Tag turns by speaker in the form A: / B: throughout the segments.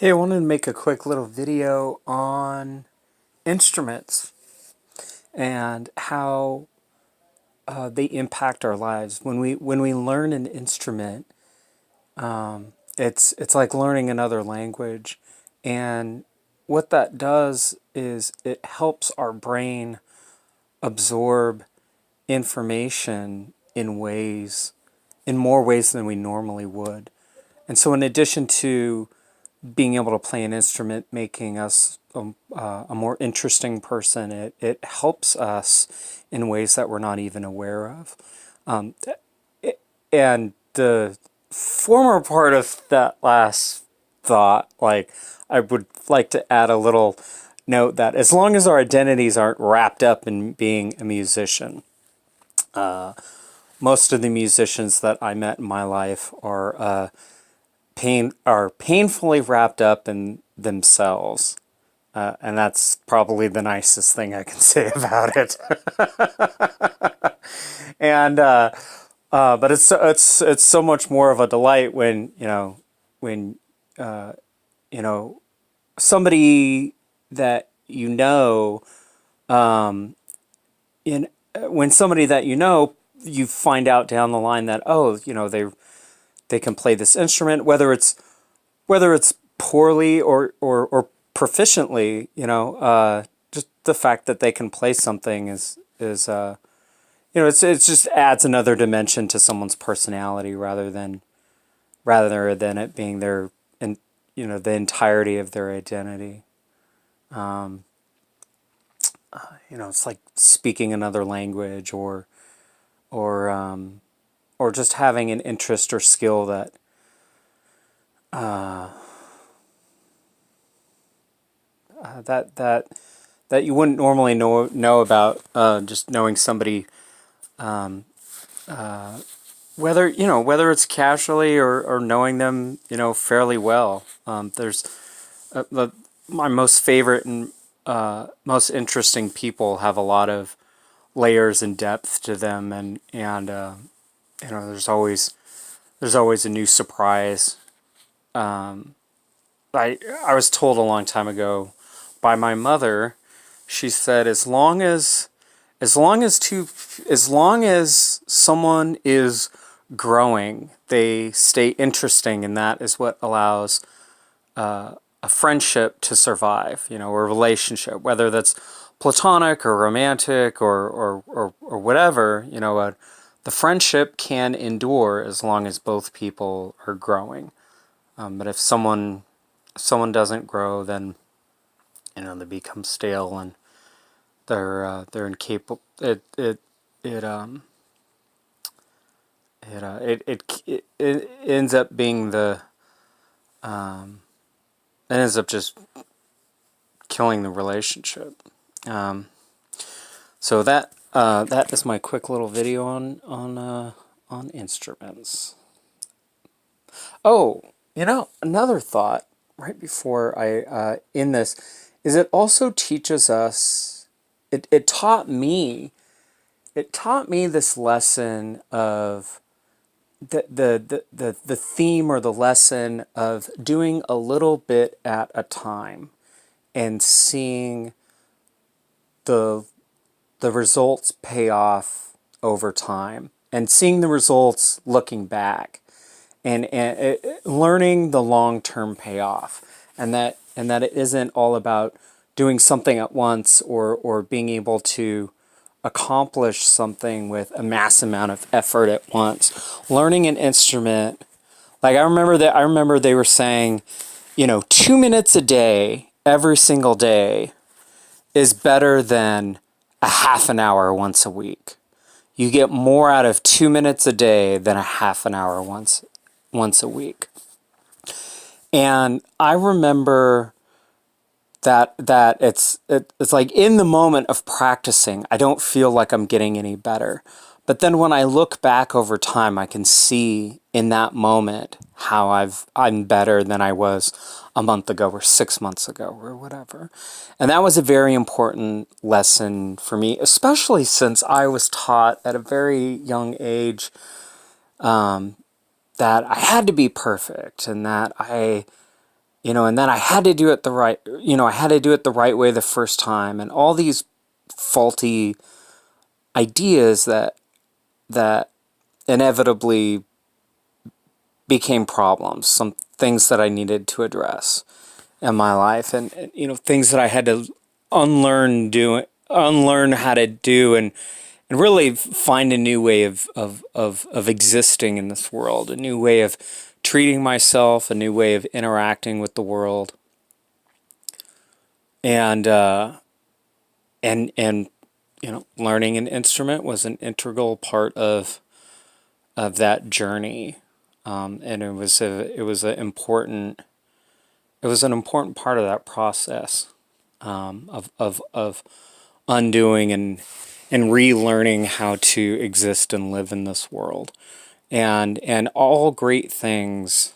A: Hey, I wanted to make a quick little video on instruments and how they impact our lives. When we learn an instrument, it's like learning another language, and what that does is it helps our brain absorb information in more ways than we normally would. And so, in addition to being able to play an instrument making us a more interesting person, it helps us in ways that we're not even aware of. Um, and the former part of that last thought, like, I would like to add a little note that as long as our identities aren't wrapped up in being a musician, most of the musicians that I met in my life are painfully wrapped up in themselves. And that's probably the nicest thing I can say about it. And but it's so much more of a delight when when you know somebody that you know in when somebody that you find out down the line that, oh, they can play this instrument, whether it's poorly or proficiently. Just the fact that they can play something is it just adds another dimension to someone's personality rather than it being their and the entirety of their identity. It's like speaking another language, or or just having an interest or skill that that you wouldn't normally know about, just knowing somebody, whether it's casually or knowing them fairly well. There's my most favorite and most interesting people have a lot of layers and depth to them, and there's always a new surprise. I was told a long time ago by my mother. She said, as long as someone is growing, they stay interesting, and that is what allows a friendship to survive. Or a relationship, whether that's platonic or romantic or whatever. The friendship can endure as long as both people are growing. But if someone doesn't grow, then they become stale, and they're incapable. It ends up being it ends up just killing the relationship. So that is my quick little video on instruments. Oh, another thought right before I end this is it also teaches us. It taught me this lesson of the theme or the lesson of doing a little bit at a time and seeing the results pay off over time, and seeing the results looking back, and learning the long-term payoff, and that it isn't all about doing something at once, or being able to accomplish something with a mass amount of effort at once. Learning an instrument, like I remember they were saying, 2 minutes a day, every single day, is better than a half an hour once a week. You get more out of 2 minutes a day than a half an hour once a week. And I remember that it's like, in the moment of practicing, I don't feel like I'm getting any better. But then when I look back over time, I can see in that moment how I'm better than I was a month ago or 6 months ago or whatever. And that was a very important lesson for me, especially since I was taught at a very young age that I had to be perfect, and that and then I had to do it the right, I had to do it the right way the first time, and all these faulty ideas that inevitably became problems, some things that I needed to address in my life, and things that I had to unlearn how to do, and really find a new way of existing in this world, a new way of treating myself, a new way of interacting with the world, and learning an instrument was an integral part of that journey, and it was an important part of that process, of undoing and relearning how to exist and live in this world. And all great things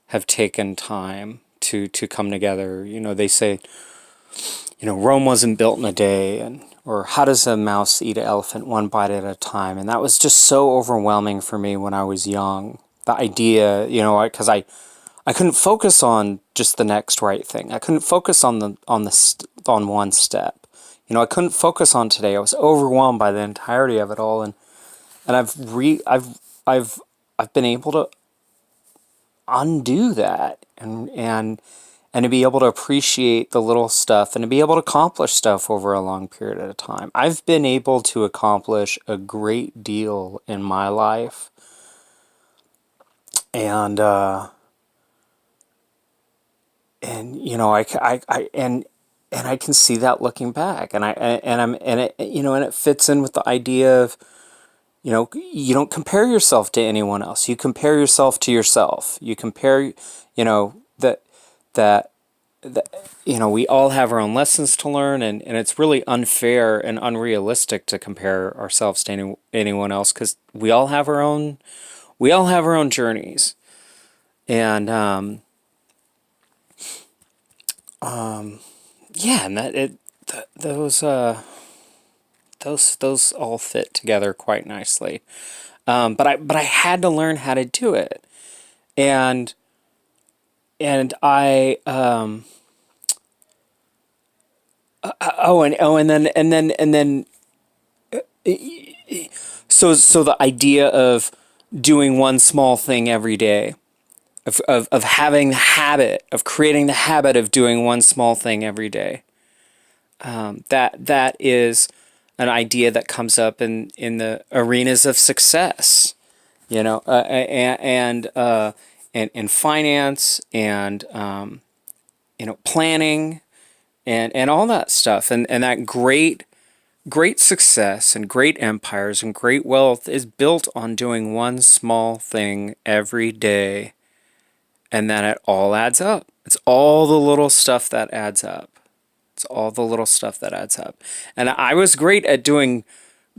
A: have taken time to come together. They say, Rome wasn't built in a day, or how does a mouse eat an elephant one bite at a time? And that was just so overwhelming for me when I was young. The idea, because I couldn't focus on just the next right thing. I couldn't focus on one step. I couldn't focus on today. I was overwhelmed by the entirety of it all, and I've been able to undo that, and to be able to appreciate the little stuff, and to be able to accomplish stuff over a long period of time. I've been able to accomplish a great deal in my life, and I can see that looking back, and it fits in with the idea of, you don't compare yourself to anyone else. You compare yourself to yourself. You compare, that that we all have our own lessons to learn, and it's really unfair and unrealistic to compare ourselves to anyone else, because we all have our own journeys, and yeah, and those all fit together quite nicely. But I had to learn how to do it, and I and then so the idea of doing one small thing every day, of having the habit of creating the habit of doing one small thing every day. That is an idea that comes up in the arenas of success, and finance, and planning, and all that stuff, and that great success and great empires and great wealth is built on doing one small thing every day, and then it all adds up. It's all the little stuff that adds up. It's all the little stuff that adds up. And I was great at doing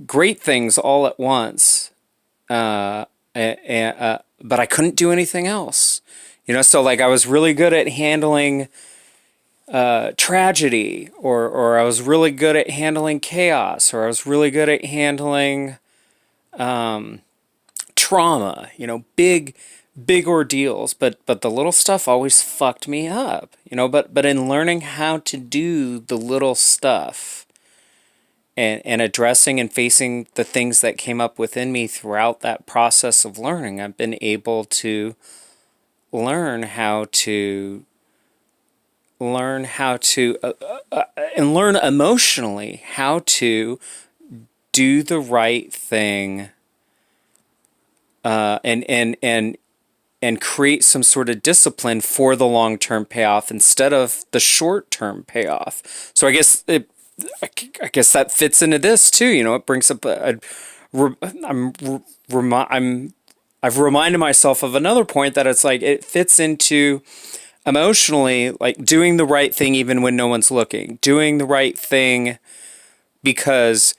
A: great things all at once, but I couldn't do anything else. So like I was really good at handling tragedy, or I was really good at handling chaos, or I was really good at handling trauma, big ordeals, but the little stuff always fucked me up, but in learning how to do the little stuff, and addressing and facing the things that came up within me throughout that process of learning, I've been able to learn how to and learn emotionally how to do the right thing, and create some sort of discipline for the long-term payoff instead of the short-term payoff. So I guess that fits into this too. It brings up I've reminded myself of another point, that it's like it fits into emotionally, like doing the right thing even when no one's looking, doing the right thing because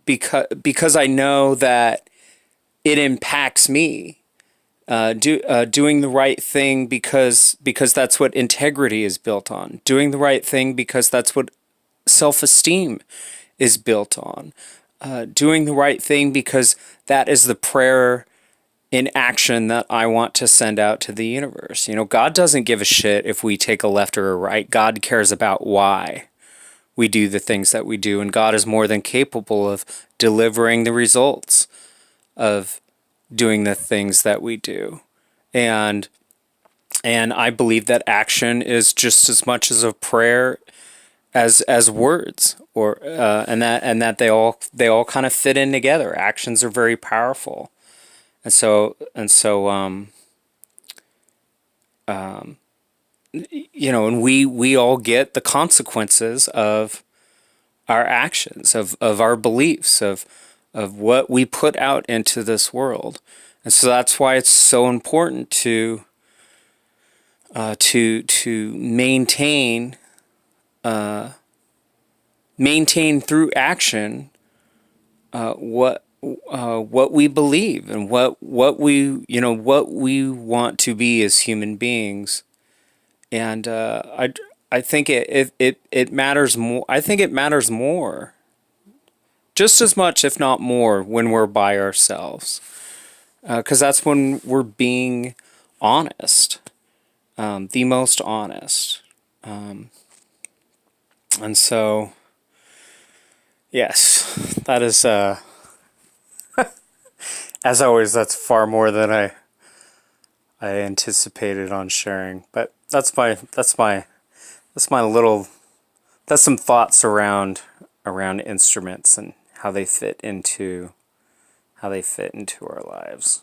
A: because I know that it impacts me. Doing the right thing because that's what integrity is built on. Doing the right thing because that's what self-esteem is built on. Doing the right thing because that is the prayer in action that I want to send out to the universe. You know, God doesn't give a shit if we take a left or a right. God cares about why we do the things that we do, and God is more than capable of delivering the results of doing the things that we do. And I believe that action is just as much as a prayer as words, or and that they all kind of fit in together. Actions are very powerful, and so you know, and we all get the consequences of our actions, of our beliefs, of what we put out into this world. And so that's why it's so important to maintain through action what we believe, and what we want to be as human beings. And I think it matters more. I think it matters more, just as much, if not more, when we're by ourselves, because that's when we're being honest, the most honest. And so, yes, that is, as always, that's far more than I anticipated on sharing. But that's some thoughts around instruments and how they fit into our lives.